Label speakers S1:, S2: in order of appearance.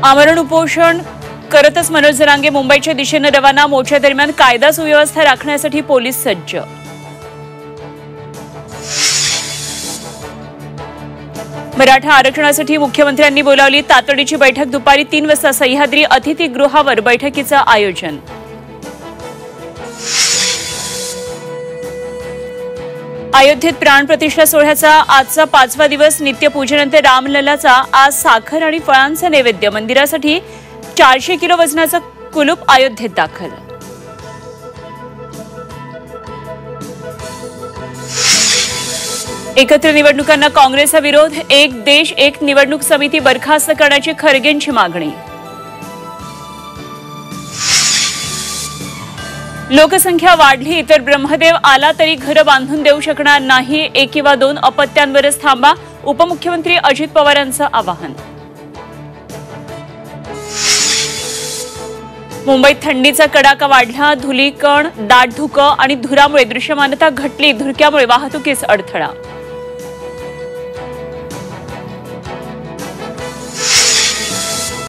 S1: आमरण उपोषण करतच मनोज जरांगे मुंबईच्या दिशेने रवाना। मोर्चा दरम्यान कायदा सुव्यवस्था राखण्यासाठी पोलीस सज्ज। मराठा आरक्षणासाठी मुख्यमंत्र्यांनी बोलावली तातडीची बैठक। दुपारी 3 वाजता सह्याद्री अतिथीगृहावर बैठकीचं आयोजन। अयोध्येत प्राणप्रतिष्ठा सोहळ्याचा आजचा 5वा दिवस। नित्यपूजेनंतर रामलल्लाचा आज साखर आणि फळांचा नैवेद्य। मंदिरासाठी 400 किलो वजनाचा कुलूप अयोध्येत दाखल। एकत्र निवडणुकांना काँग्रेसचा विरोध। एक देश एक निवडणूक समिती बरखास्त करण्याची खरगेंची मागणी। लोकसंख्या वाढली तर ब्रह्मदेव आला तरी घरं बांधून देऊ शकणार नाही। 1 किंवा 2 अपत्यांवरच थांबा। उपमुख्यमंत्री अजित पवारांचं आवाहन। मुंबईत थंडीचा कडाका वाढला। धुलीकण दाट धुकं आणि धुरामुळे दृश्यमानता घटली। धुरक्यामुळे वाहतुकीस अडथळा।